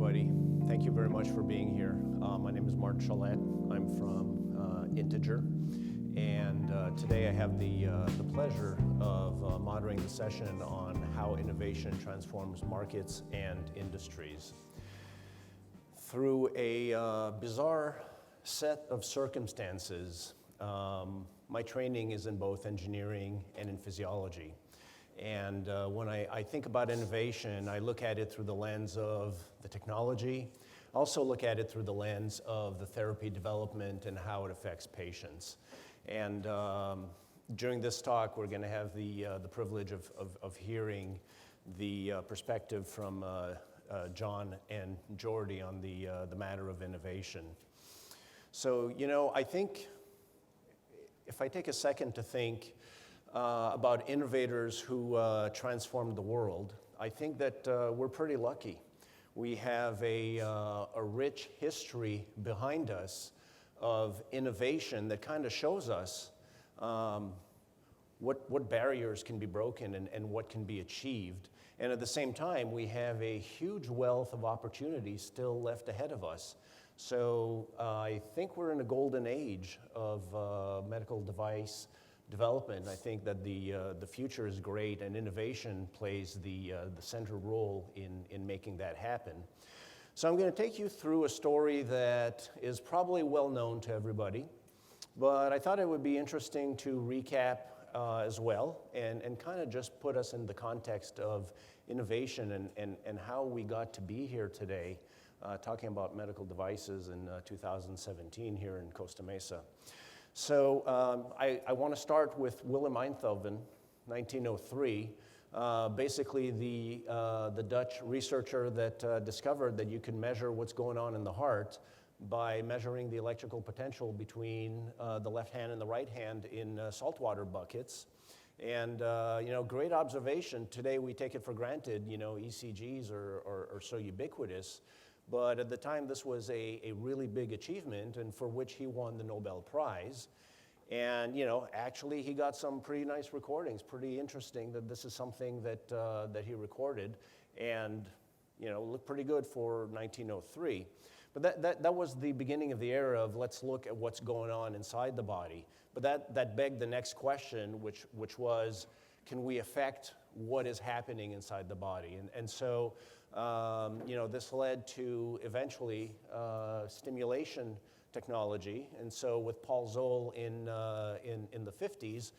everybody. Thank you very much for being here. My name is Martin Chalette. I'm from Integer, and today I have the pleasure of moderating the session on how innovation transforms markets and industries. Through a bizarre set of circumstances, my training is in both engineering and in physiology. And when I think about innovation, I look at it through the lens of the technology. I also look at it through the lens of the therapy development and how it affects patients. And during this talk, we're going to have the privilege of hearing the perspective from John and Jordy on the matter of innovation. So, I think if I take a second to think about innovators who transformed the world, I think that we're pretty lucky. We have a rich history behind us of innovation that kind of shows us what barriers can be broken and what can be achieved. And at the same time, we have a huge wealth of opportunities still left ahead of us. So I think we're in a golden age of medical device development. I think that the future is great, and innovation plays the central role in making that happen. So I'm going to take you through a story that is probably well known to everybody, but I thought it would be interesting to recap as well and kind of just put us in the context of innovation and how we got to be here today talking about medical devices in 2017 here in Costa Mesa. So I want to start with Willem Einthoven, 1903. Basically, the Dutch researcher that discovered that you can measure what's going on in the heart by measuring the electrical potential between the left hand and the right hand in saltwater buckets. And, great observation. Today we take it for granted, ECGs are so ubiquitous. But at the time, this was a really big achievement, and for which he won the Nobel Prize. And, actually he got some pretty nice recordings. Pretty interesting that this is something that he recorded, and, looked pretty good for 1903. But that was the beginning of the era of let's look at what's going on inside the body. But that begged the next question, which was, can we affect what is happening inside the body? And so, this led to eventually stimulation technology. And so with Paul Zoll in the 50s,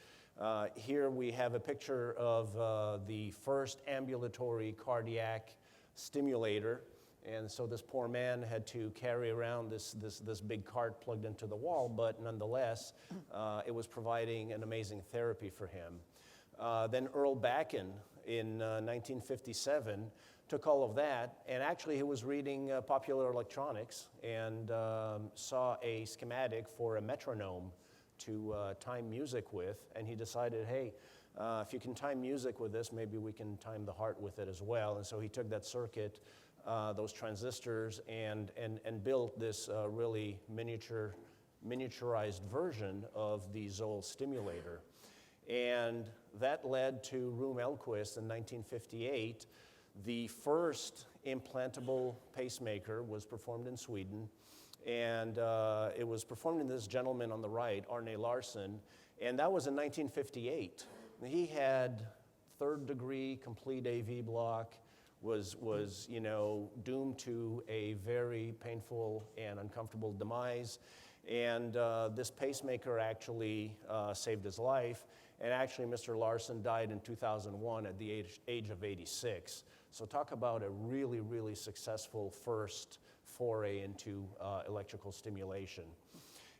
here we have a picture of the first ambulatory cardiac stimulator. And so this poor man had to carry around this big cart plugged into the wall, but nonetheless, it was providing an amazing therapy for him. Then Earl Bakken in 1957 took all of that, and actually he was reading Popular Electronics and saw a schematic for a metronome to time music with, and he decided, hey, if you can time music with this, maybe we can time the heart with it as well. And so he took that circuit, those transistors, and built this really miniaturized version of the Zoll stimulator. And that led to Room Elquist in 1958. The first implantable pacemaker was performed in Sweden, and it was performed in this gentleman on the right, Arne Larsson, and that was in 1958. He had third-degree complete AV block, was doomed to a very painful and uncomfortable demise, and this pacemaker actually saved his life. And actually, Mr. Larsson died in 2001 at the age of 86. So talk about a really, really successful first foray into electrical stimulation.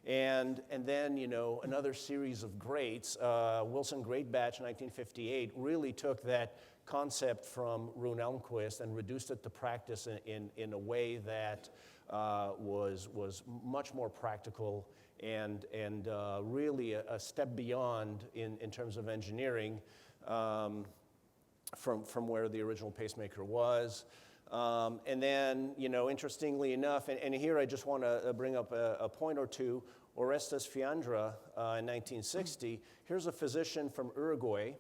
And then, another series of greats. Wilson Greatbatch, 1958, really took that concept from Rune Elmquist and reduced it to practice in a way that was much more practical and really a step beyond in terms of engineering from where the original pacemaker was. And then, interestingly enough, and here I just want to bring up a point or two, Orestes Fiandra in 1960, here's a physician from Uruguay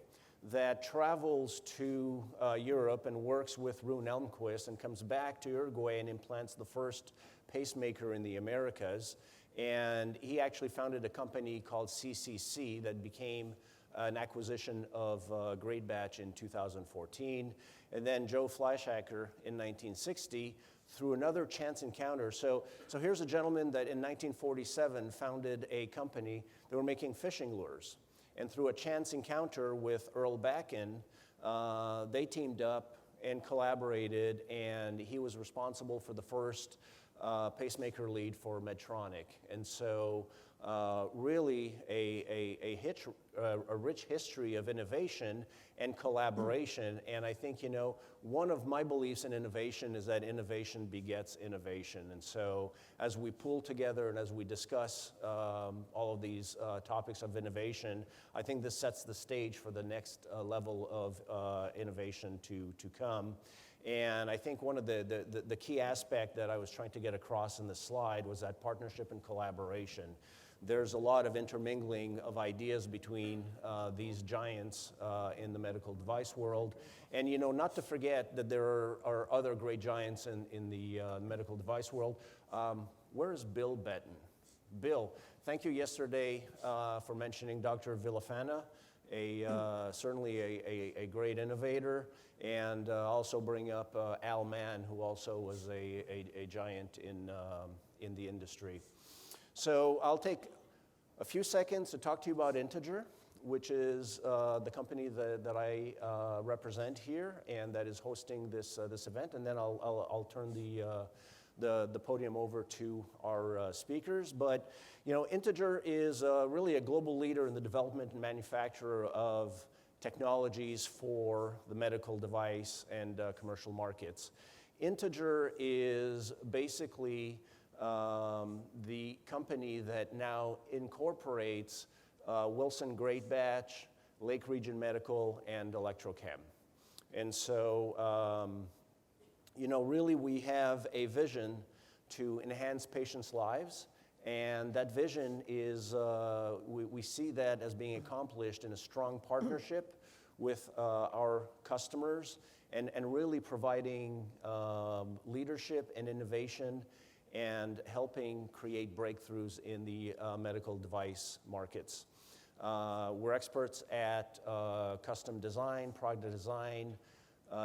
that travels to Europe and works with Rune Elmquist and comes back to Uruguay and implants the first pacemaker in the Americas. And he actually founded a company called CCC that became an acquisition of Great Batch in 2014. And then Joe Fleischacker in 1960 through another chance encounter. So here's a gentleman that in 1947 founded a company that were making fishing lures. And through a chance encounter with Earl Bakken, they teamed up and collaborated, and he was responsible for the first pacemaker lead for Medtronic. And so really a rich history of innovation and collaboration. And I think, one of my beliefs in innovation is that innovation begets innovation. And so as we pull together and as we discuss all of these topics of innovation, I think this sets the stage for the next level of innovation to come. And I think one of the key aspect that I was trying to get across in this slide was that partnership and collaboration. There's a lot of intermingling of ideas between these giants in the medical device world. And not to forget that there are other great giants in the medical device world. Where is Bill Betton? Bill, thank you yesterday for mentioning Dr. Villafana, certainly a great innovator. And also bring up Al Mann, who also was a giant in the industry. So I'll take a few seconds to talk to you about Integer, which is the company that I represent here and that is hosting this event. And then I'll turn the podium over to our speakers. But Integer is really a global leader in the development and manufacture of technologies for the medical device and commercial markets. Integer is basically the company that now incorporates Wilson Great Batch, Lake Region Medical, and Electrochem. And so, really we have a vision to enhance patients' lives. And that vision is, we see that as being accomplished in a strong partnership with our customers and really providing leadership and innovation and helping create breakthroughs in the medical device markets. We're experts at custom design, product design,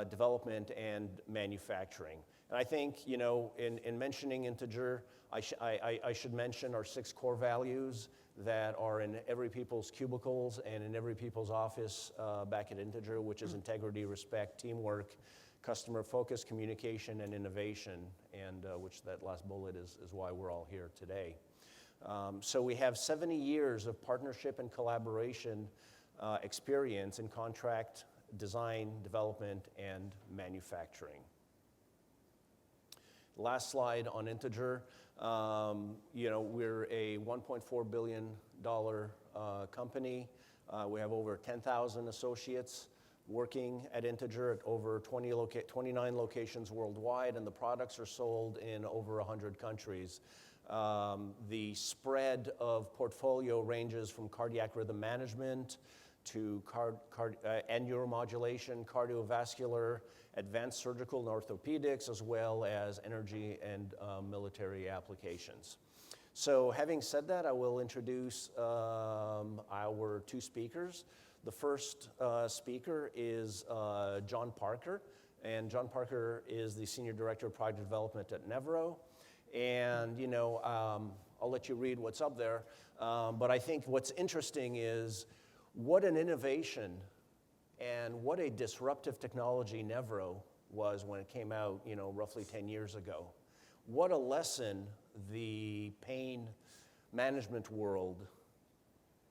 development, and manufacturing. And I think, in mentioning Integer, I should mention our 6 core values that are in every people's cubicles and in every people's office back at Integer, which is integrity, respect, teamwork, customer focus, communication, and innovation, and which that last bullet is why we're all here today. So we have 70 years of partnership and collaboration experience in contract design, development, and manufacturing. Last slide on Integer. We're a $1.4 billion company. We have over 10,000 associates working at Integer at over 29 locations worldwide, and the products are sold in over 100 countries. The spread of portfolio ranges from cardiac rhythm management to and neuromodulation, cardiovascular, advanced surgical and orthopedics, as well as energy and military applications. So having said that, I will introduce our 2 speakers. The first speaker is John Parker, and John Parker is the Senior Director of Product Development at Nevro. And, I'll let you read what's up there, but I think what's interesting is what an innovation and what a disruptive technology Nevro was when it came out, roughly 10 years ago. What a lesson the pain management world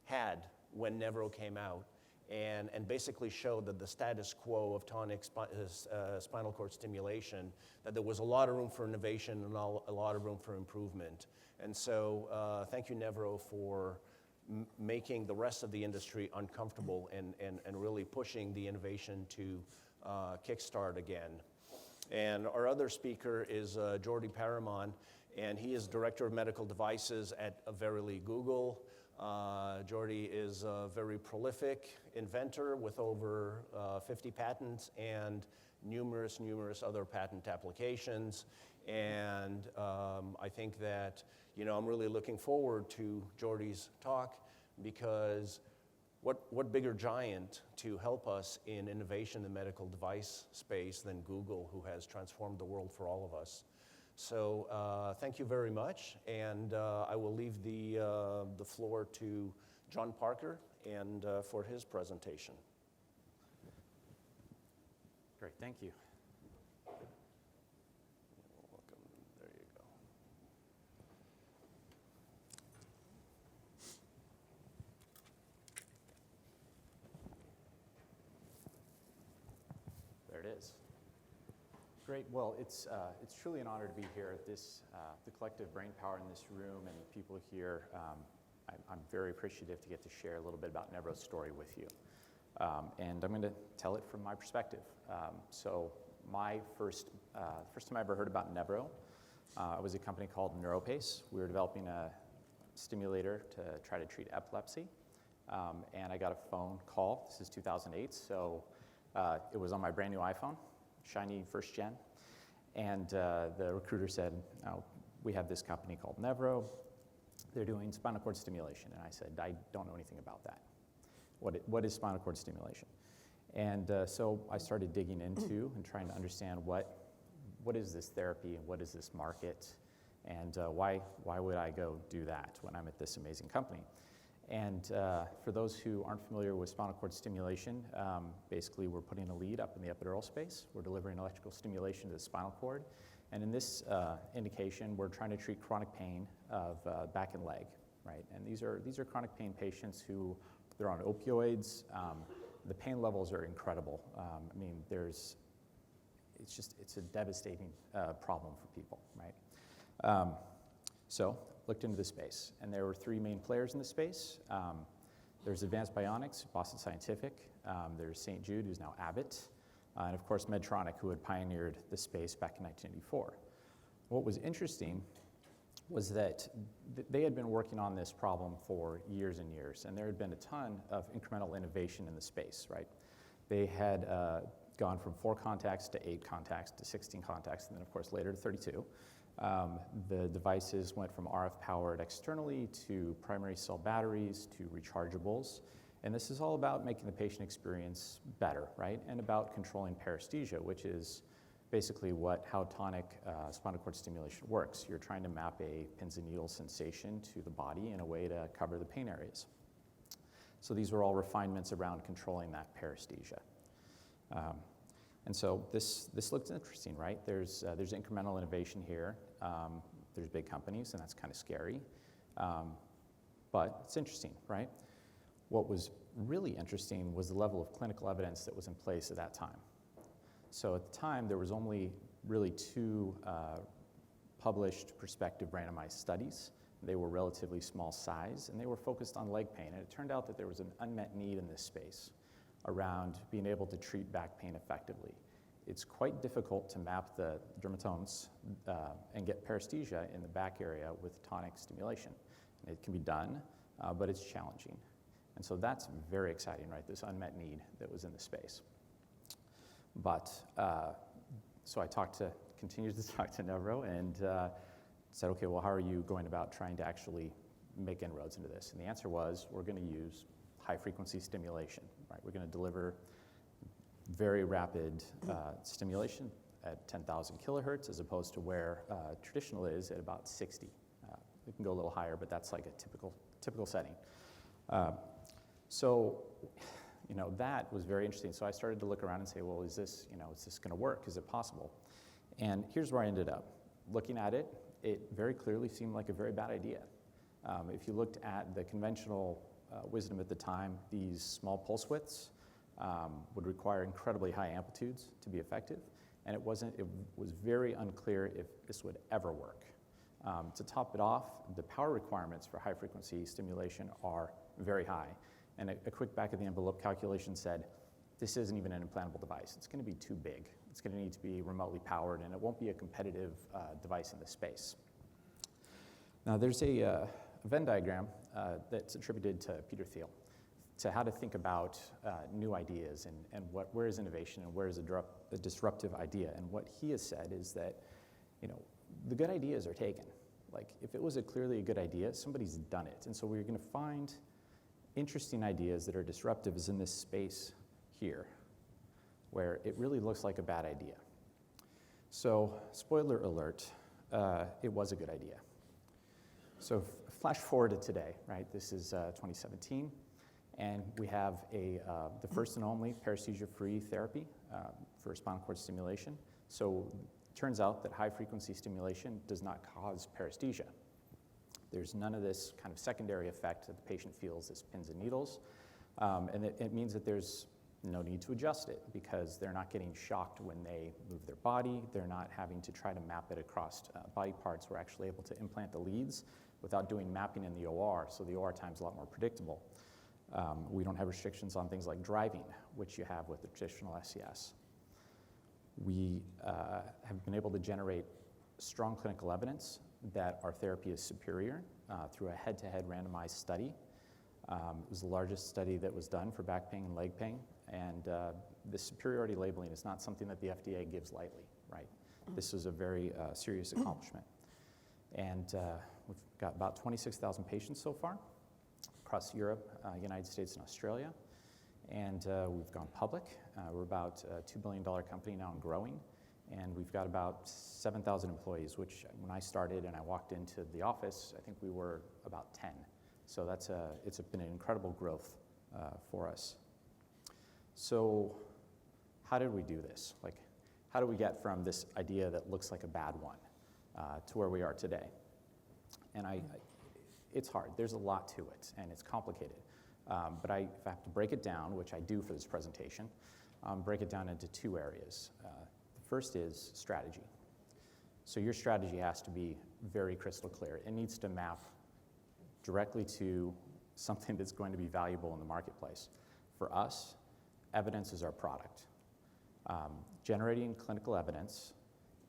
had when Nevro came out and basically showed that the status quo of tonic spinal cord stimulation, that there was a lot of room for innovation and a lot of room for improvement. And so thank you, Nevro, for making the rest of the industry uncomfortable and really pushing the innovation to kickstart again. And our other speaker is Jordi Paramon, and he is Director of Medical Devices at Verily Google. Jordi is a very prolific inventor with over 50 patents and numerous other patent applications. And I think that, I'm really looking forward to Jordi's talk, because what bigger giant to help us in innovation in the medical device space than Google, who has transformed the world for all of us. So thank you very much, and I will leave the floor to John Parker and for his presentation. Great, thank you. You're welcome. There you go. There it is. Great. Well, it's truly an honor to be here at this, the collective brain power in this room and the people here. I'm very appreciative to get to share a little bit about Nevro's story with you. And I'm going to tell it from my perspective. So my first time I ever heard about Nevro, was a company called NeuroPace. We were developing a stimulator to try to treat epilepsy. And I got a phone call. This is 2008, so it was on my brand new iPhone. Shiny first gen, and the recruiter said, we have this company called Nevro. They're doing spinal cord stimulation. And I said, I don't know anything about that. What is spinal cord stimulation? And so I started digging into and trying to understand what is this therapy and what is this market, and why would I go do that when I'm at this amazing company? And for those who aren't familiar with spinal cord stimulation, basically we're putting a lead up in the epidural space. We're delivering electrical stimulation to the spinal cord. And in this indication, we're trying to treat chronic pain of back and leg, right? And these are chronic pain patients who, they're on opioids. The pain levels are incredible. I mean, it's a devastating problem for people, right? So looked into the space, and there were three main players in the space. There's Advanced Bionics, Boston Scientific. There's St. Jude, who's now Abbott, and of course Medtronic, who had pioneered the space back in 1984. What was interesting was that they had been working on this problem for years and years, and there had been a ton of incremental innovation in the space, right? They had gone from 4 contacts to 8 contacts to 16 contacts, and then of course later to 32. The devices went from RF powered externally to primary cell batteries to rechargeables. And this is all about making the patient experience better, right? And about controlling paresthesia, which is basically how tonic spinal cord stimulation works. You're trying to map a pins and needles sensation to the body in a way to cover the pain areas. So these were all refinements around controlling that paresthesia. And so this looks interesting, right? There's incremental innovation here. There's big companies, and that's kind of scary. But it's interesting, right? What was really interesting was the level of clinical evidence that was in place at that time. So at the time, there was only really 2 published prospective randomized studies. They were relatively small size, and they were focused on leg pain. And it turned out that there was an unmet need in this space around being able to treat back pain effectively. It's quite difficult to map the dermatomes and get paresthesia in the back area with tonic stimulation. And it can be done, but it's challenging. And so that's very exciting, right? This unmet need that was in the space. But, so I continued to talk to Nevro and said, okay, well, how are you going about trying to actually make inroads into this? And the answer was, we're going to use high-frequency stimulation, right? We're going to deliver very rapid stimulation at 10,000 kilohertz, as opposed to where traditional is at about 60. It can go a little higher, but that's like a typical setting. So, that was very interesting. So I started to look around and say, well, is this going to work? Is it possible? And here's where I ended up. Looking at it, it very clearly seemed like a very bad idea. If you looked at the conventional wisdom at the time, these small pulse widths would require incredibly high amplitudes to be effective, and it was very unclear if this would ever work. To top it off, the power requirements for high-frequency stimulation are very high, and a quick back-of-the-envelope calculation said, this isn't even an implantable device. It's going to be too big. It's going to need to be remotely powered, and it won't be a competitive device in this space. Now, there's a Venn diagram that's attributed to Peter Thiel, to how to think about new ideas and where is innovation and where is a disruptive idea. And what he has said is that, the good ideas are taken. Like, if it was clearly a good idea, somebody's done it. And so we're going to find interesting ideas that are disruptive is in this space here, where it really looks like a bad idea. So, spoiler alert, it was a good idea. So flash forward to today, right? This is 2017, and we have the first and only paresthesia-free therapy for spinal cord stimulation. So it turns out that high-frequency stimulation does not cause paresthesia. There's none of this kind of secondary effect that the patient feels as pins and needles, and it means that there's no need to adjust it because they're not getting shocked when they move their body. They're not having to try to map it across body parts. We're actually able to implant the leads without doing mapping in the OR, so the OR time's a lot more predictable. We don't have restrictions on things like driving, which you have with the traditional SCS. We have been able to generate strong clinical evidence that our therapy is superior through a head-to-head randomized study. It was the largest study that was done for back pain and leg pain, and the superiority labeling is not something that the FDA gives lightly, right? This is a very serious accomplishment. And we've got about 26,000 patients so far across Europe, United States, and Australia. And we've gone public. We're about a $2 billion company now and growing. And we've got about 7,000 employees, which when I started and I walked into the office, I think we were about 10. So it's been an incredible growth for us. So how did we do this? Like, how do we get from this idea that looks like a bad one to where we are today? And it's hard. There's a lot to it, and it's complicated. But if I have to break it down, which I do for this presentation, break it down into two areas. The first is strategy. So your strategy has to be very crystal clear. It needs to map directly to something that's going to be valuable in the marketplace. For us, evidence is our product. Generating clinical evidence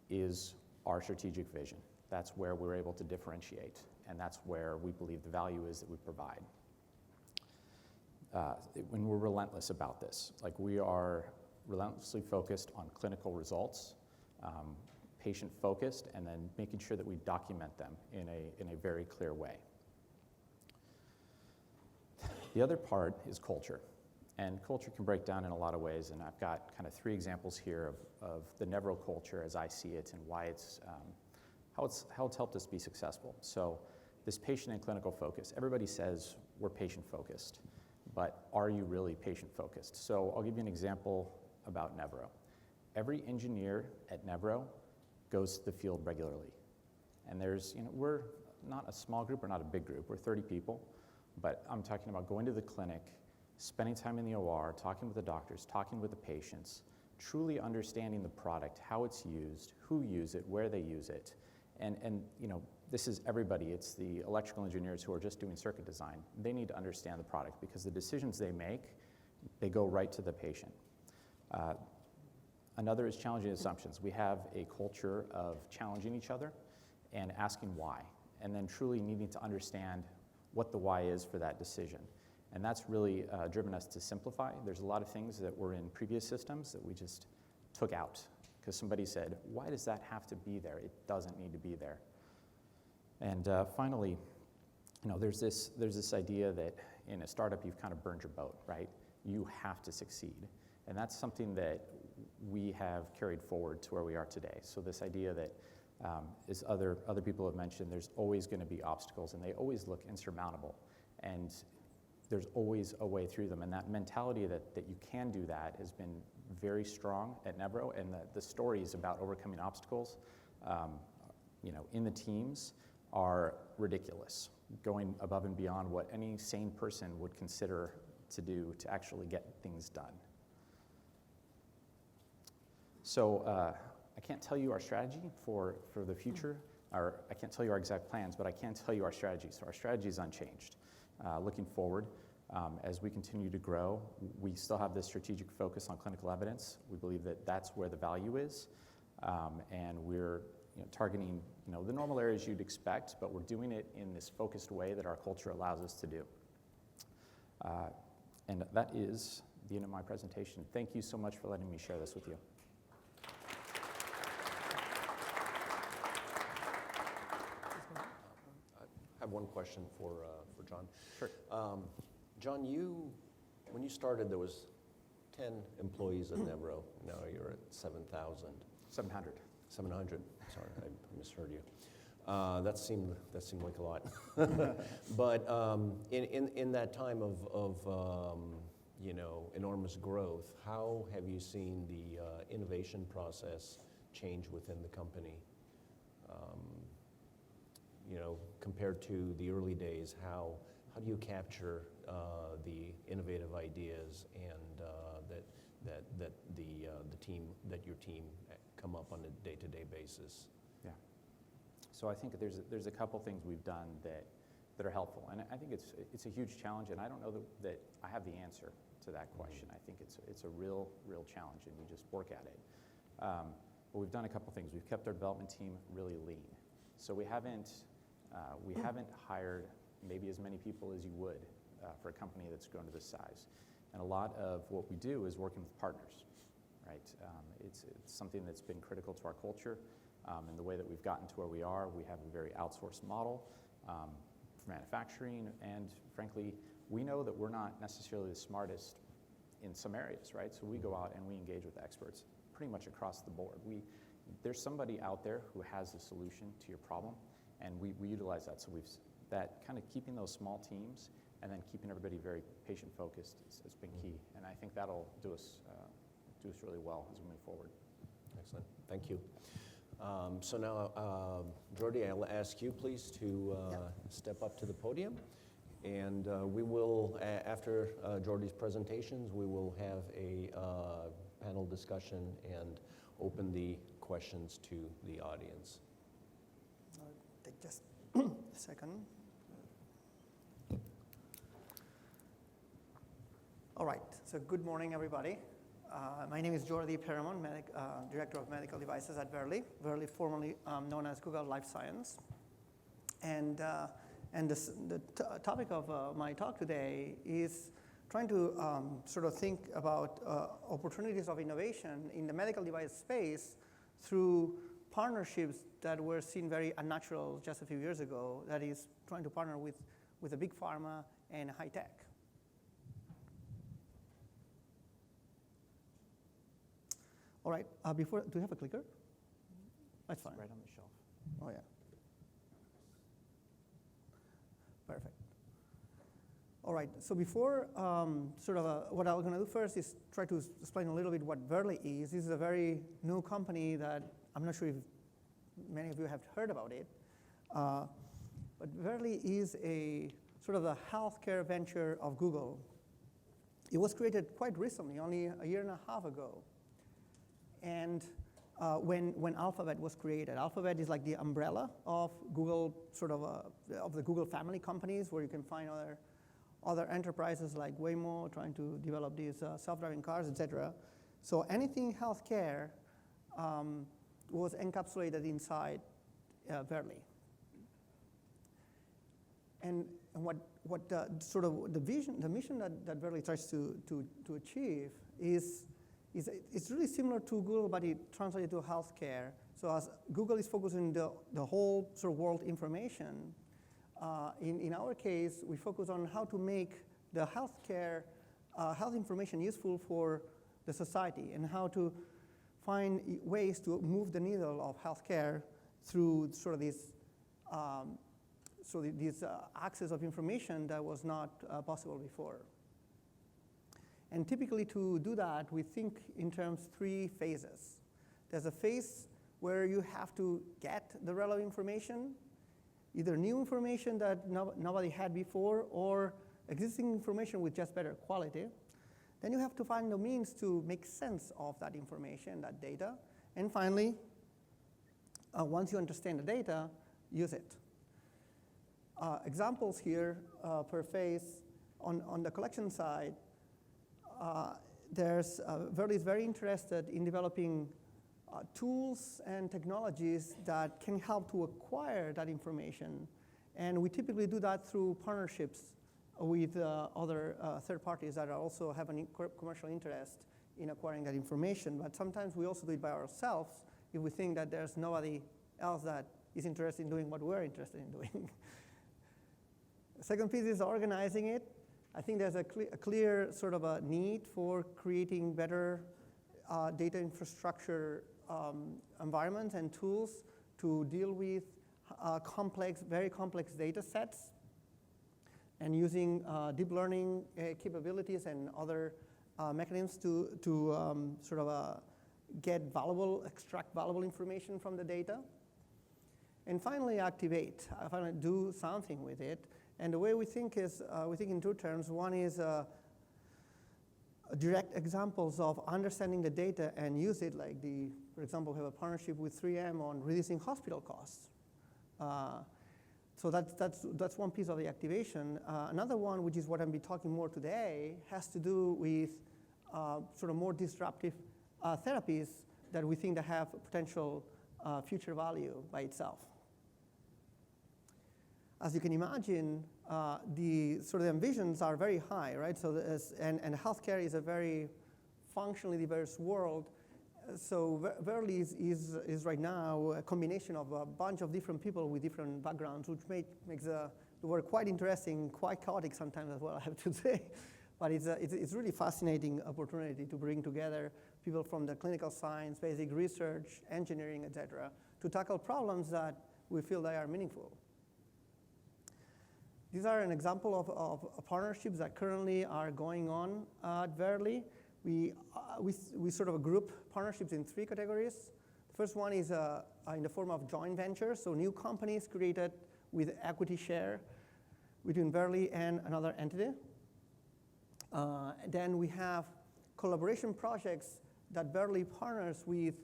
is our strategic vision. That's where we're able to differentiate, and that's where we believe the value is that we provide. When we're relentless about this, like we are relentlessly focused on clinical results, patient-focused, and then making sure that we document them in a very clear way. The other part is culture, and culture can break down in a lot of ways, and I've got kind of 3 examples here of the Nevro culture as I see it and why how it's helped us be successful. So this patient and clinical focus, everybody says we're patient-focused, but are you really patient-focused? So I'll give you an example about Nevro. Every engineer at Nevro goes to the field regularly, and we're not a small group, we're not a big group, we're 30 people, but I'm talking about going to the clinic, spending time in the OR, talking with the doctors, talking with the patients, truly understanding the product, how it's used, who use it, where they use it. And this is everybody. It's the electrical engineers who are just doing circuit design. They need to understand the product because the decisions they make, they go right to the patient. Another is challenging assumptions. We have a culture of challenging each other and asking why, and then truly needing to understand what the why is for that decision. And that's really driven us to simplify. There's a lot of things that were in previous systems that we just took out because somebody said, why does that have to be there? It doesn't need to be there. And finally, there's this idea that in a startup you've kind of burned your boat, right? You have to succeed. And that's something that we have carried forward to where we are today. So this idea that, as other people have mentioned, there's always going to be obstacles, and they always look insurmountable. And there's always a way through them. And that mentality that you can do that has been very strong at Nevro, and the stories about overcoming obstacles in the teams are ridiculous, going above and beyond what any sane person would consider to do to actually get things done. So I can't tell you our strategy for the future, or I can't tell you our exact plans, but I can tell you our strategy. So our strategy is unchanged. Looking forward, as we continue to grow, we still have this strategic focus on clinical evidence. We believe that that's where the value is, and we're targeting the normal areas you'd expect, but we're doing it in this focused way that our culture allows us to do. And that is the end of my presentation. Thank you so much for letting me share this with you. I have one question for John. Sure. John, when you started, there was 10 employees at Nevro. Now you're at 7,000. 700. 700. Sorry, I misheard you. That seemed like a lot. But in that time of enormous growth, how have you seen the innovation process change within the company? Compared to the early days, how do you capture the innovative ideas and that your team come up on a day-to-day basis? Yeah. So I think there's a couple things we've done that are helpful, and I think it's a huge challenge, and I don't know that I have the answer to that question. I think it's a real challenge, and we just work at it. But we've done a couple things. We've kept our development team really lean, so we haven't hired maybe as many people as you would for a company that's grown to this size. And a lot of what we do is working with partners, right? It's something that's been critical to our culture. And the way that we've gotten to where we are, we have a very outsourced model for manufacturing, and frankly, we know that we're not necessarily the smartest in some areas, right? So we go out and we engage with experts pretty much across the board. There's somebody out there who has a solution to your problem, and we utilize that. So that kind of keeping those small teams and then keeping everybody very patient-focused has been key, and I think that'll do us really well as we move forward. Excellent, thank you. So now, Jordi, I'll ask you please to step up to the podium, and we will, after Jordi's presentations, we will have a panel discussion and open the questions to the audience. I'll take just a second. All right, so good morning, everybody. My name is Jordi Peramon, Director of Medical Devices at Verily. Verily, formerly known as Google Life Science. And the topic of my talk today is trying to sort of think about opportunities of innovation in the medical device space through partnerships that were seen very unnatural just a few years ago, that is trying to partner with a big pharma and high tech. All right, do you have a clicker? That's fine. Right on the shelf. Oh, yeah. Perfect. All right, so before what I'm going to do first is try to explain a little bit what Verily is. This is a very new company that I'm not sure if many of you have heard about it. But Verily is a sort of a healthcare venture of Google. It was created quite recently, only a year and a half ago. And when Alphabet was created, Alphabet is like the umbrella of Google, of the Google family companies, where you can find other enterprises like Waymo trying to develop these self-driving cars, etc. So anything healthcare was encapsulated inside Verily. And what the vision, the mission that Verily tries to achieve is it's really similar to Google, but it translated to healthcare. So as Google is focusing the whole sort of world information, in our case, we focus on how to make the health information useful for the society, and how to find ways to move the needle of healthcare through sort of this access of information that was not possible before. And typically to do that, we think in terms of 3 phases. There's a phase where you have to get the relevant information, either new information that nobody had before, or existing information with just better quality. Then you have to find the means to make sense of that information, that data. And finally, once you understand the data, use it. Examples here per phase. On the collection side, Verily is very interested in developing tools and technologies that can help to acquire that information. And we typically do that through partnerships with other third parties that also have a commercial interest in acquiring that information. But sometimes we also do it by ourselves if we think that there's nobody else that is interested in doing what we're interested in doing. The second piece is organizing it. I think there's a clear sort of a need for creating better data infrastructure environments and tools to deal with very complex data sets, and using deep learning capabilities and other mechanisms to sort of extract valuable information from the data. And finally, activate. Finally, do something with it. And the way we think is, we think in two terms. One is direct examples of understanding the data and use it, like for example, we have a partnership with 3M on reducing hospital costs. So that's one piece of the activation. Another one, which is what I'll be talking more today, has to do with sort of more disruptive therapies that we think that have potential future value by itself. As you can imagine, the sort of ambitions are very high, right? So and healthcare is a very functionally diverse world. So Verily is right now a combination of a bunch of different people with different backgrounds, which makes the work quite interesting, quite chaotic sometimes as well, I have to say. But it's a really fascinating opportunity to bring together people from the clinical science, basic research, engineering, et cetera, to tackle problems that we feel they are meaningful. These are an example of partnerships that currently are going on at Verily. We sort of group partnerships in three categories. The first one is in the form of joint ventures, so new companies created with equity share between Verily and another entity. Then we have collaboration projects that Verily partners with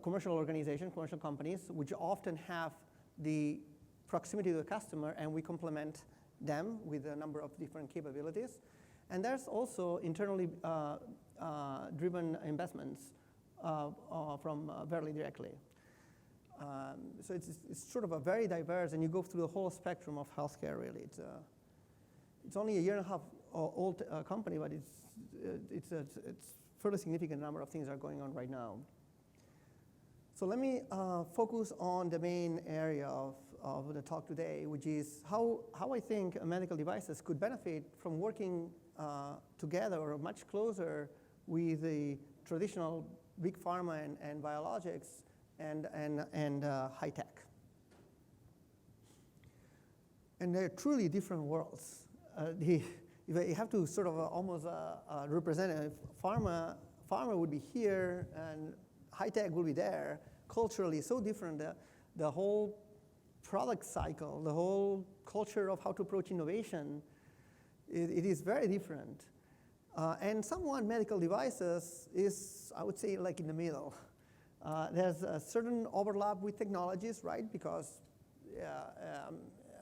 commercial organizations, commercial companies, which often have the proximity to the customer, and we complement them with a number of different capabilities. And there's also internally driven investments from Verily directly. So it's sort of a very diverse, and you go through the whole spectrum of healthcare, really. It's only a year and a half old company, but it's fairly significant number of things are going on right now. So let me focus on the main area of the talk today, which is how I think medical devices could benefit from working together or much closer with the traditional big pharma and biologics and high tech. And they're truly different worlds. If you have to sort of almost represent it, pharma would be here and high tech will be there. Culturally, so different. The whole product cycle, the whole culture of how to approach innovation, it is very different. And somewhat medical devices is, I would say, like in the middle. There's a certain overlap with technologies, right? Because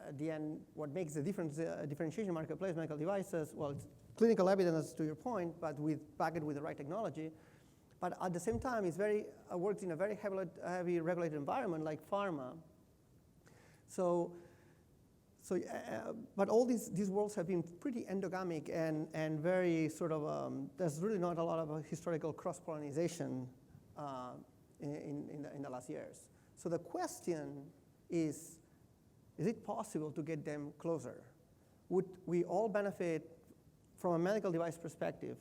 at the end, what makes the differentiation marketplace medical devices, well, it's clinical evidence to your point, but back it with the right technology. But at the same time, it's works in a very heavy regulated environment like pharma. But all these worlds have been pretty endogamic and very sort of, there's really not a lot of historical cross-pollinization in the last years. So the question is it possible to get them closer? Would we all benefit from a medical device perspective?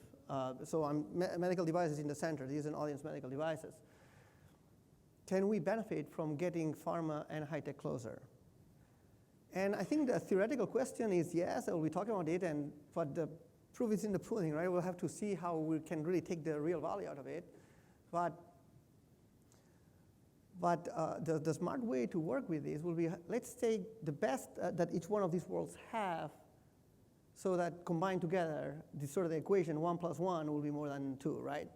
So medical devices in the center, these are audience medical devices. Can we benefit from getting pharma and high tech closer? And I think the theoretical question is yes, we'll be talking about it, but the proof is in the pudding, right? We'll have to see how we can really take the real value out of it. But the smart way to work with this will be, let's take the best that each one of these worlds have, so that combined together, this sort of the equation 1 + 1 will be more than 2, right?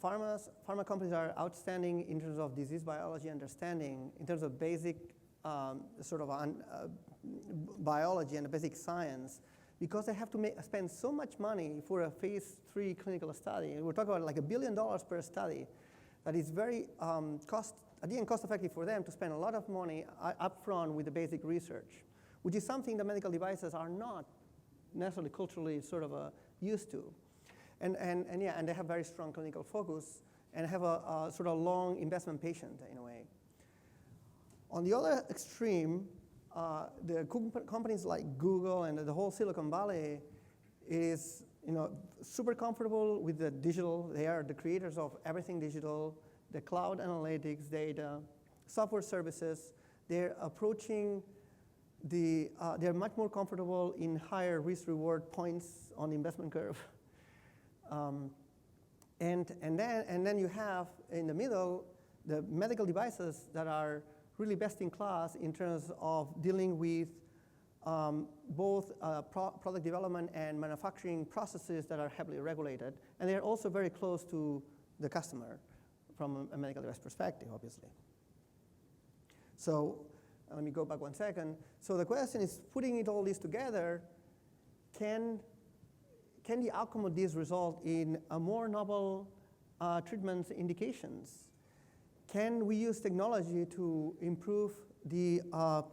Pharma companies are outstanding in terms of disease biology understanding, in terms of basic sort of biology and basic science. because they have to spend so much money for a phase 3 clinical study. We're talking about like $1 billion per study. That is very cost effective for them to spend a lot of money upfront with the basic research, which is something that medical devices are not necessarily culturally sort of used to. And they have very strong clinical focus and have a sort of long investment patient in a way. On the other extreme, the companies like Google and the whole Silicon Valley is super comfortable with the digital. They are the creators of everything digital, the cloud analytics, data, software services. They're approaching they're much more comfortable in higher risk-reward points on the investment curve. And then you have in the middle the medical devices that are really best in class in terms of dealing with both product development and manufacturing processes that are heavily regulated. And they're also very close to the customer from a medical device perspective, obviously. So let me go back 1 second. So the question is, putting all this together, can the outcome of this result in a more novel treatment indications? Can we use technology to improve the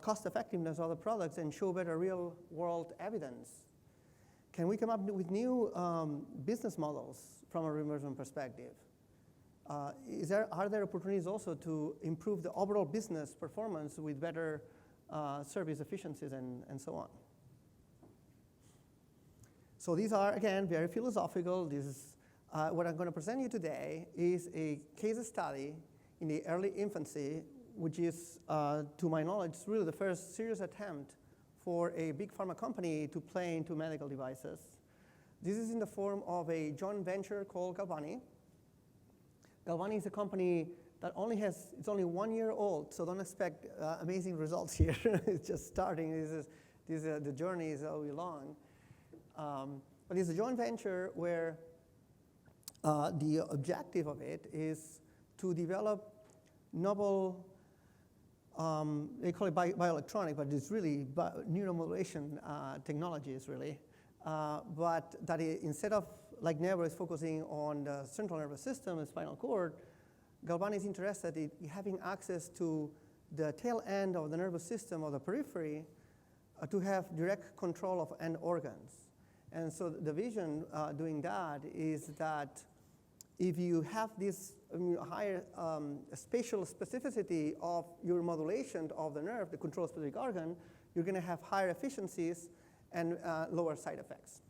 cost effectiveness of the products and show better real world evidence? Can we come up with new business models from a reimbursement perspective? Are there opportunities also to improve the overall business performance with better service efficiencies and so on? So these are, again, very philosophical. This is, what I'm going to present you today is a case study in the early infancy, which is, to my knowledge, really the first serious attempt for a big pharma company to play into medical devices. This is in the form of a joint venture called Galvani. Galvani is a company that it's only 1 year old, so don't expect amazing results here. It's just starting. The journey is all long. But it's a joint venture where the objective of it is to develop novel, they call it bioelectronic, but it's really neuromodulation technologies, really. But that instead of, like Never is focusing on the central nervous system and spinal cord, Galvani is interested in having access to the tail end of the nervous system of the periphery to have direct control of end organs. And so the vision doing that is that if you have this higher spatial specificity of your modulation of the nerve, the control specific organ, you're going to have higher efficiencies and lower side effects.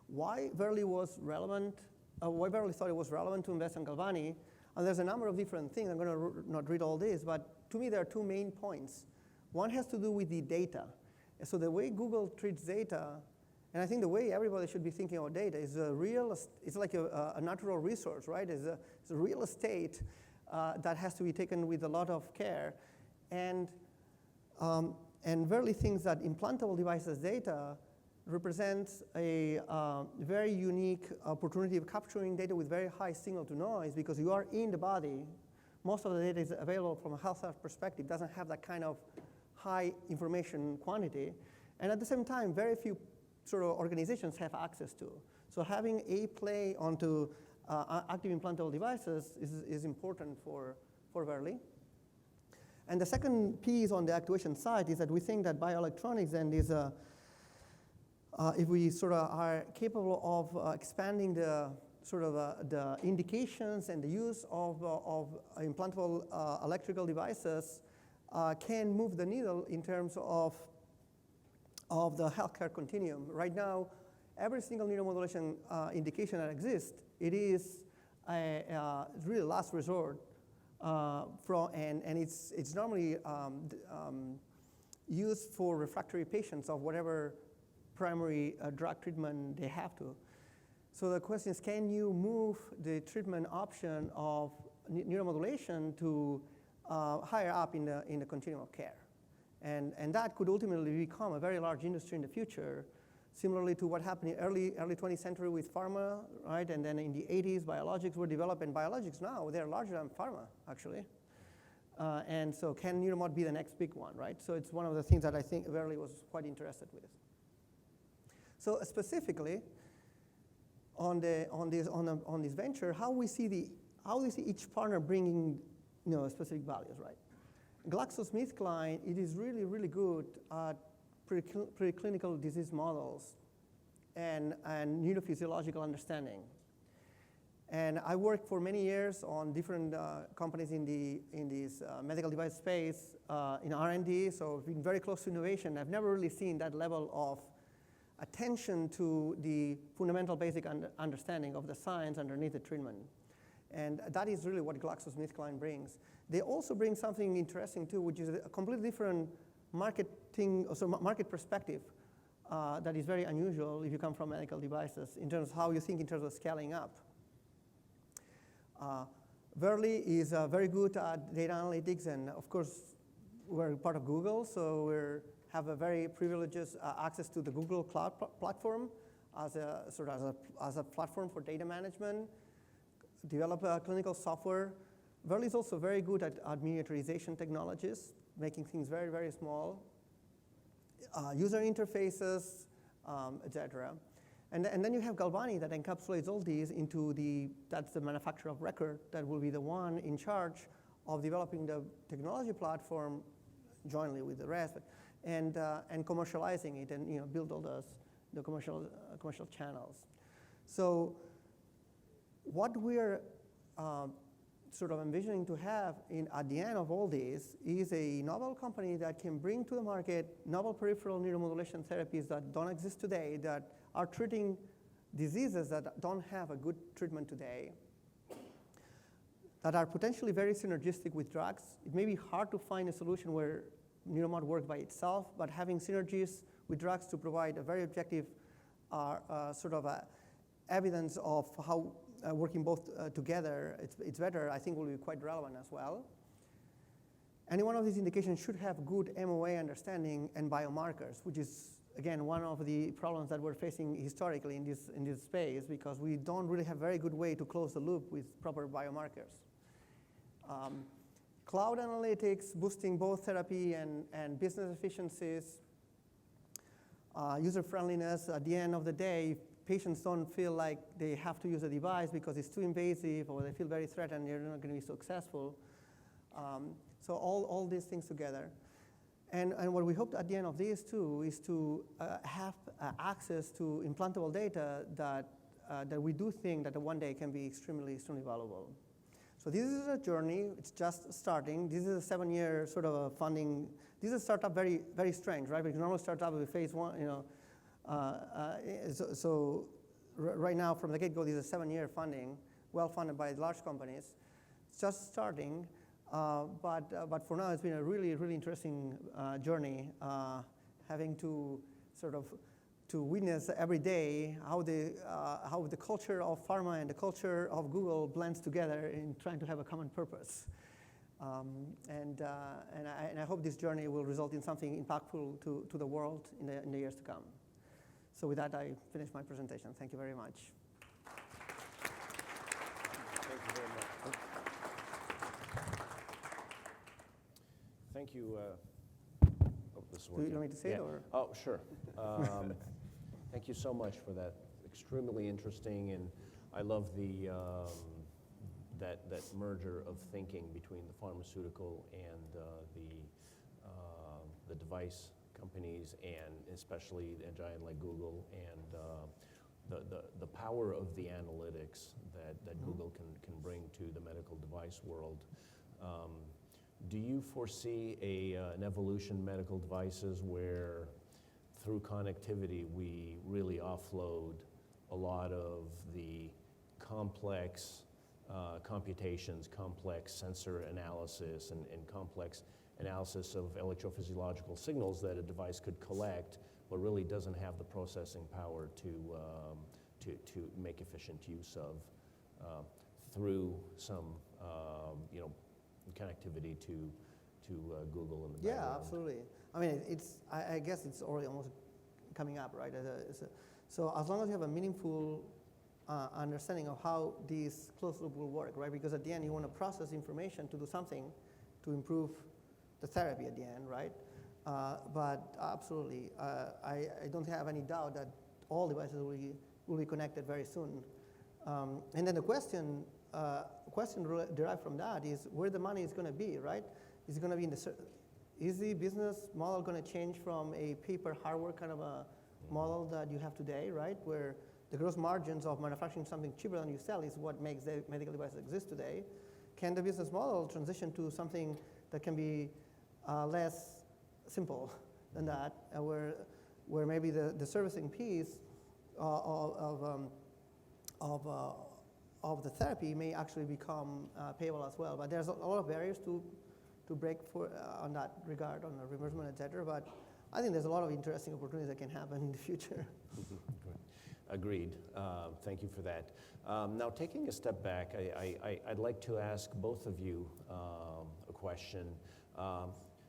Why Verily was relevant? Why Verily thought it was relevant to invest in Galvani? And there's a number of different things. I'm going to not read all this, but to me there are two main points. One has to do with the data. So the way Google treats data, and I think the way everybody should be thinking about data is it's like a natural resource, right? It's a real estate that has to be taken with a lot of care. And Verily thinks that implantable devices data represents a very unique opportunity of capturing data with very high signal to noise because you are in the body. Most of the data is available from a health perspective, doesn't have that kind of high information quantity. And at the same time, very few sort of organizations have access to. So having a play onto active implantable devices is important for Verily. And the second piece on the actuation side is that we think that bioelectronics and is if we sort of are capable of expanding the sort of the indications and the use of implantable electrical devices can move the needle in terms of the healthcare continuum. Right now, every single neuromodulation indication that exists, it is a really last resort and it's normally used for refractory patients of whatever primary drug treatment they have to. So the question is, can you move the treatment option of neuromodulation to higher up in the continuum of care? And that could ultimately become a very large industry in the future, similarly to what happened in early 20th century with pharma, right? And then in the 80s, biologics were developed, and biologics now, they're larger than pharma, actually. And so can Neuromod be the next big one, right? So it's one of the things that I think Verily was quite interested with. So specifically, on this venture, how we see each partner bringing specific values, right? GlaxoSmithKline, it is really, really good at preclinical disease models and neurophysiological understanding. And I worked for many years on different companies in this medical device space in R&D, so I've been very close to innovation. I've never really seen that level of attention to the fundamental basic understanding of the science underneath the treatment. And that is really what GlaxoSmithKline brings. They also bring something interesting too, which is a completely different market perspective that is very unusual if you come from medical devices in terms of how you think in terms of scaling up. Verily is very good at data analytics, and of course, we're part of Google, so we have a very privileged access to the Google Cloud platform as a platform for data management, develop clinical software. Verily is also very good at miniaturization technologies, making things very, very small, user interfaces, etc. And then you have Galvani that encapsulates all these into that's the manufacturer of record that will be the one in charge of developing the technology platform jointly with the rest, and commercializing it and build all the commercial channels. So what we're sort of envisioning to have at the end of all this is a novel company that can bring to the market novel peripheral neuromodulation therapies that don't exist today, that are treating diseases that don't have a good treatment today, that are potentially very synergistic with drugs. It may be hard to find a solution where Neuromod works by itself, but having synergies with drugs to provide a very objective evidence of how working both together, it's better, I think will be quite relevant as well. Any one of these indications should have good MOA understanding and biomarkers, which is, again, one of the problems that we're facing historically in this space, because we don't really have a very good way to close the loop with proper biomarkers. Cloud analytics, boosting both therapy and business efficiencies, user friendliness. At the end of the day, patients don't feel like they have to use a device because it's too invasive, or they feel very threatened, they're not going to be successful. So all these things together. And what we hope at the end of this too is to have access to implantable data that we do think that one day can be extremely valuable. So this is a journey. It's just starting. This is a 7-year sort of a funding. This is a startup very, very strange, right? Because normal startup with phase 1, so right now from the get-go, this is a 7-year funding, well funded by large companies. It's just starting. But for now, it's been a really, really interesting journey, having to sort of witness every day how the culture of pharma and the culture of Google blends together in trying to have a common purpose. And I hope this journey will result in something impactful to the world in the years to come. So with that, I finish my presentation. Thank you very much. Thank you very much. Thank you. This Do you want me to say it? Or? Oh, sure. Thank you so much for that. Extremely interesting, and I love that merger of thinking between the pharmaceutical and the device companies, and especially a giant like Google, and the power of the analytics that Google can bring to the medical device world. Do you foresee an evolution in medical devices where through connectivity we really offload a lot of the complex computations, complex sensor analysis, and complex analysis of electrophysiological signals that a device could collect, but really doesn't have the processing power to make efficient use of through some connectivity to Google in the background? Yeah, absolutely. I mean, I guess it's already almost coming up, right? So as long as you have a meaningful understanding of how this closed loop will work, right? Because at the end, you want to process information to do something, to improve the therapy at the end, right? But absolutely, I don't have any doubt that all devices will be connected very soon. And then the question derived from that is where the money is going to be, right? Is it going to be is the business model going to change from a paper hardware kind of a model that you have today, right? Where the gross margins of manufacturing something cheaper than you sell is what makes the medical devices exist today. Can the business model transition to something that can be less simple than that, where maybe the servicing piece of the therapy may actually become payable as well. But there's a lot of barriers to break on that regard, on the reimbursement, et cetera. But I think there's a lot of interesting opportunities that can happen in the future. Agreed. Thank you for that. Now, taking a step back, I'd like to ask both of you a question.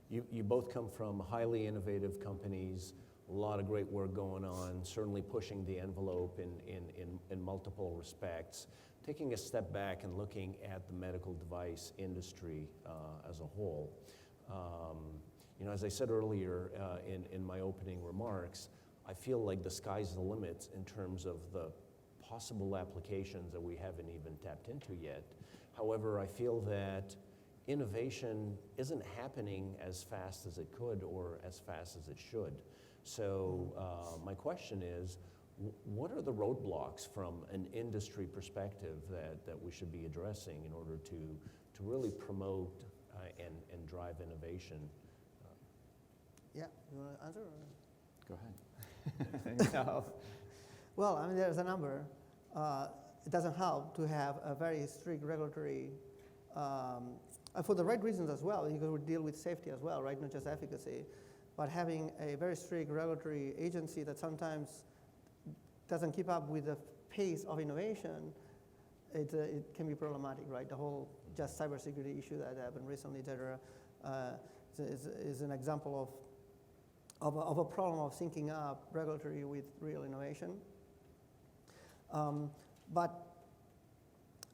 You both come from highly innovative companies, a lot of great work going on, certainly pushing the envelope in multiple respects. Taking a step back and looking at the medical device industry as a whole, as I said earlier in my opening remarks, I feel like the sky's the limit in terms of the possible applications that we haven't even tapped into yet. However, I feel that innovation isn't happening as fast as it could or as fast as it should. So my question is, what are the roadblocks from an industry perspective that we should be addressing in order to really promote and drive innovation? Yeah, you want to answer? Go ahead. No. Well, I mean, there's a number. It doesn't help to have a very strict regulatory, for the right reasons as well, because we deal with safety as well, right? Not just efficacy, but having a very strict regulatory agency that sometimes doesn't keep up with the pace of innovation, it can be problematic, right? The whole just cybersecurity issue that happened recently, et cetera, is an example of a problem of syncing up regulatory with real innovation. So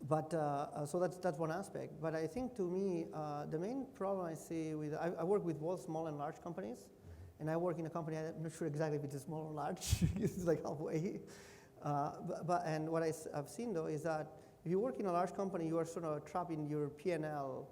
that's one aspect. But I think to me, the main problem I see I work with both small and large companies, and I work in a company, I'm not sure exactly if it's small or large, it's like halfway. And what I've seen though is that if you work in a large company, you are sort of trapped in your P&L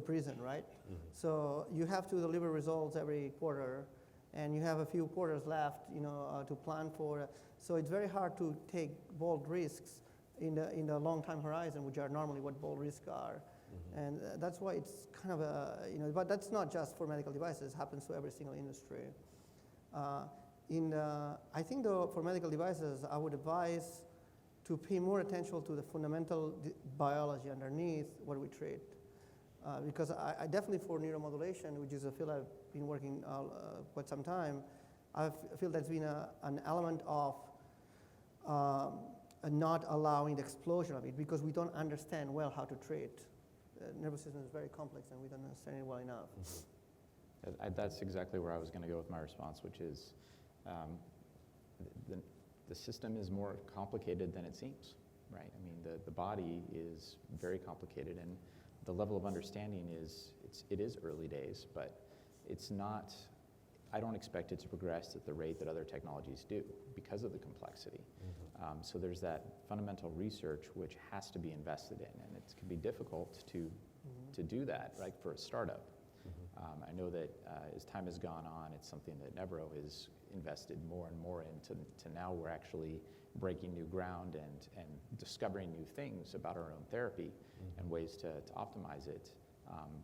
prison, right? Mm-hmm. So you have to deliver results every quarter, and you have a few quarters left, to plan for. So it's very hard to take bold risks in the long time horizon, which are normally what bold risks are. Mm-hmm. And that's why it's kind of but that's not just for medical devices, it happens to every single industry. I think though, for medical devices, I would advise to pay more attention to the fundamental biology underneath what we treat. Because I definitely for neuromodulation, which is a field I've been working quite some time, I feel there's been an element of not allowing the explosion of it because we don't understand well how to treat. The nervous system is very complex and we don't understand it well enough. Mm-hmm. That's exactly where I was going to go with my response, which is the system is more complicated than it seems, right? I mean, the body is very complicated, and the level of understanding it is early days, but it's not. I don't expect it to progress at the rate that other technologies do because of the complexity. Mm-hmm. So there's that fundamental research which has to be invested in, and it can be difficult to do that, right, for a startup. Mm-hmm. I know that as time has gone on, it's something that Nevro has invested more and more into. To now we're actually breaking new ground and discovering new things about our own therapy and ways to optimize it,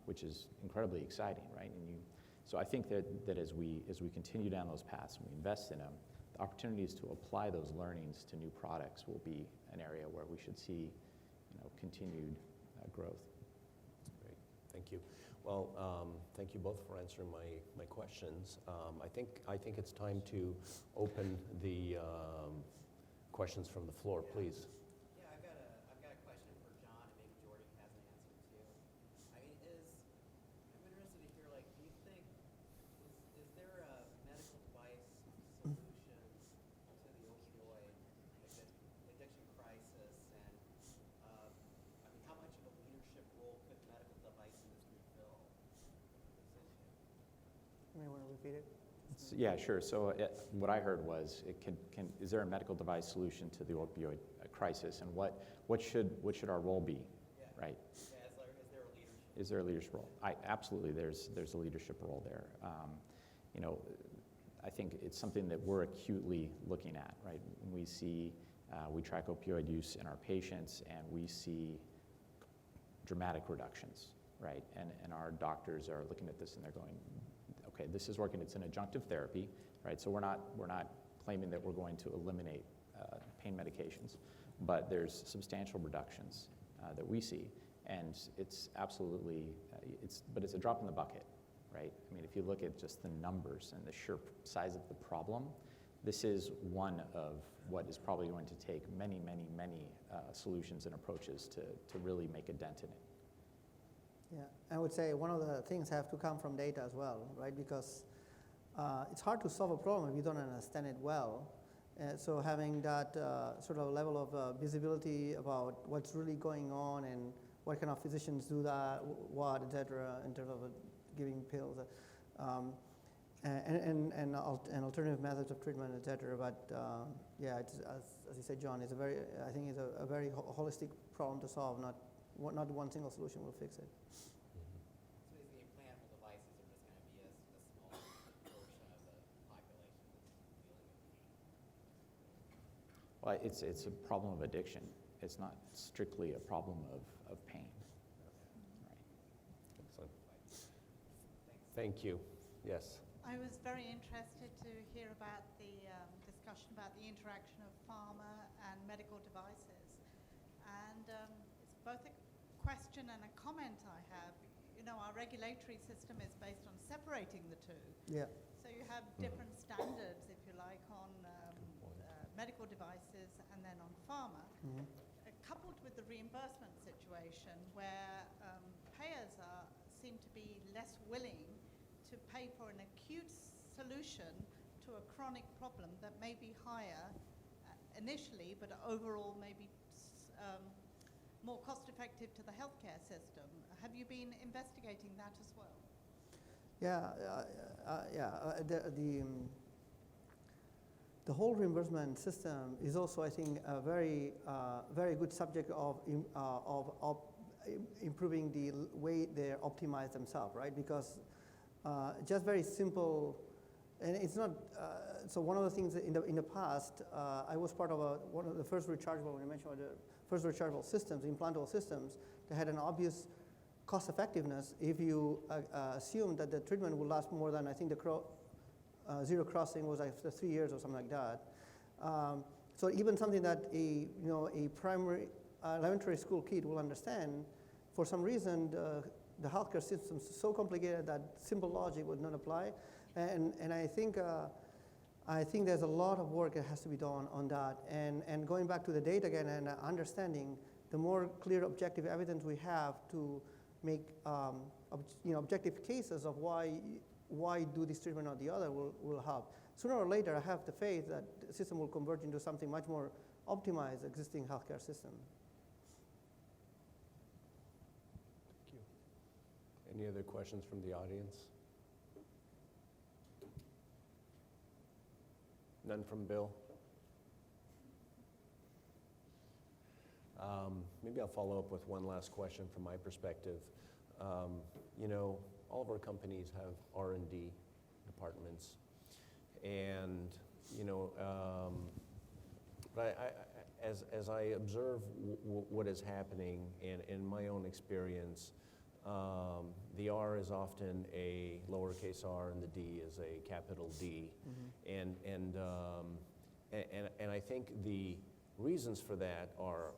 which is incredibly exciting, right? So I think that as we continue down those paths and we invest in them, the opportunities to apply those learnings to new products will be an area where we should see, continued growth. Great, thank you. Well, thank you both for answering my questions. I think it's time to open the questions from the floor, please. Yeah, I've got a question for John, and maybe Jordy has an answer too. I mean, I'm interested to hear, like, do you think is there a medical device solution to the opioid addiction crisis, and I mean, how much of a leadership role could medical device industry fill? repeat it? Yeah, sure. So what I heard was, is there a medical device solution to the opioid crisis, and what should our role be, right? Yeah, is there a leadership? Is there a leadership role? Absolutely, there's a leadership role there. You know, I think it's something that we're acutely looking at, right? We track opioid use in our patients, and we see dramatic reductions, right? And our doctors are looking at this and they're going, okay, this is working. It's an adjunctive therapy, right? So we're not claiming that we're going to eliminate pain medications, but there's substantial reductions that we see, and it's absolutely, but it's a drop in the bucket, right? I mean, if you look at just the numbers and the sheer size of the problem, this is one of what is probably going to take many solutions and approaches to really make a dent in it. Yeah, I would say one of the things have to come from data as well, right? Because it's hard to solve a problem if you don't understand it well. So having that sort of level of visibility about what's really going on and what kind of physicians do that, what, et cetera, in terms of giving pills, and alternative methods of treatment, et cetera. But yeah, it's, as you said, John, I think it's a very holistic problem to solve. Not one single solution will fix it. So basically, implantable devices are just going to be a small portion of the population that's dealing with pain. Well, it's a problem of addiction. It's not strictly a problem of pain. Right. Excellent. Thank you. Yes. I was very interested to hear about the discussion about the interaction of pharma and medical devices. And it's both a question and a comment I have. You know, our regulatory system is based on separating the two. Yeah. So you have different standards, if you like, on medical devices and then on pharma. Mm-hmm. Coupled with the reimbursement situation where payers seem to be less willing to pay for an acute solution to a chronic problem that may be higher initially, but overall may be more cost-effective to the healthcare system. Have you been investigating that as well? The whole reimbursement system is also, I think, a very good subject of improving the way they optimize themselves, right? Because just very simple, and it's not. So one of the things in the past, I was part of one of the first rechargeable. When you mentioned the first rechargeable systems, implantable systems, that had an obvious cost effectiveness if you assume that the treatment will last more than, I think the zero crossing was after 3 years or something like that. So even something that a primary elementary school kid will understand, for some reason the healthcare system is so complicated that simple logic would not apply. And I think there's a lot of work that has to be done on that. And going back to the data again and understanding, the more clear objective evidence we have to make objective cases of why do this treatment or the other will help. Sooner or later, I have the faith that the system will converge into something much more optimized existing healthcare system. Thank you. Any other questions from the audience? None from Bill? Maybe I'll follow up with one last question from my perspective. All of our companies have R&D departments, and but as I observe what is happening in my own experience, the R is often a lowercase r and the D is a capital D, and I think the reasons for that are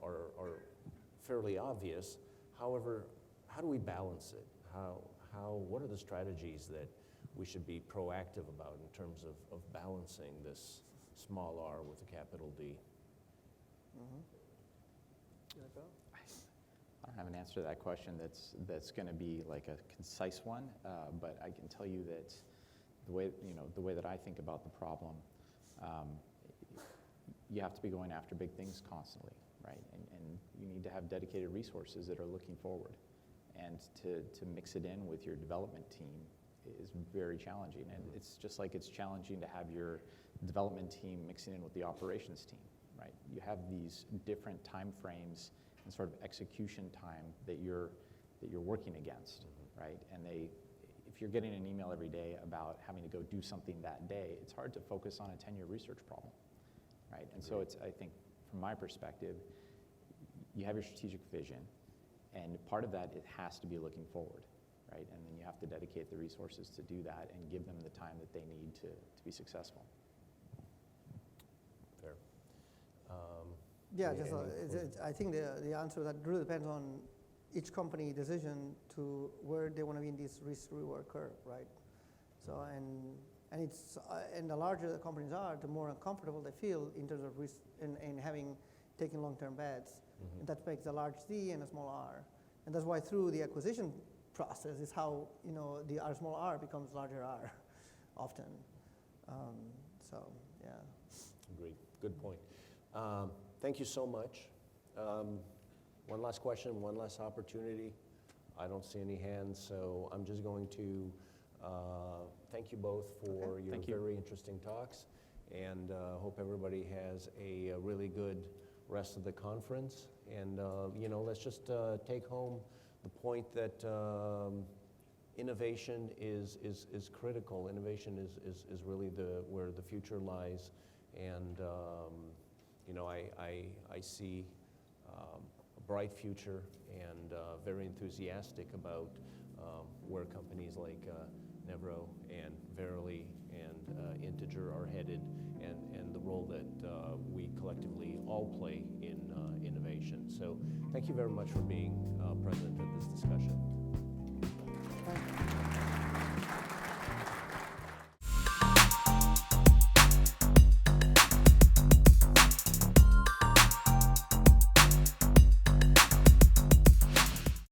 fairly obvious. However, how do we balance it? What are the strategies that we should be proactive about in terms of balancing this small r with a capital D? I don't have an answer to that question that's going to be like a concise one, but I can tell you that the way that I think about the problem, you have to be going after big things constantly, right? And you need to have dedicated resources that are looking forward, and to mix it in with your development team is very challenging. And it's just like it's challenging to have your development team mixing in with the operations team, right? You have these different time frames and sort of execution time that you're working against, right? And if you're getting an email every day about having to go do something that day, it's hard to focus on a 10-year research problem, right? And so I think from my perspective, you have your strategic vision, and part of that, it has to be looking forward, right? And then you have to dedicate the resources to do that and give them the time that they need to be successful. Fair. Yeah, Any- just, any I think the answer that really depends on each company decision to where they want to be in this risk-reward curve, right? So, and it's, and the larger the companies are, the more uncomfortable they feel in terms of risk and having taken long-term bets. And that makes a large D and a small r. And that's why through the acquisition process is how, the r small r becomes larger r often. So, yeah. Agreed. Good point. Thank you so much. One last question, one last opportunity. I don't see any hands, so I'm just going to thank you both for your Thank you. very interesting talks, and hope everybody has a really good rest of the conference. And let's just take home the point that innovation is critical. Innovation is really where the future lies, and I see a bright future and very enthusiastic about where companies like Nevro and Verily and Integer are headed, and the role that we collectively all play in innovation. So thank you very much for being present at this discussion.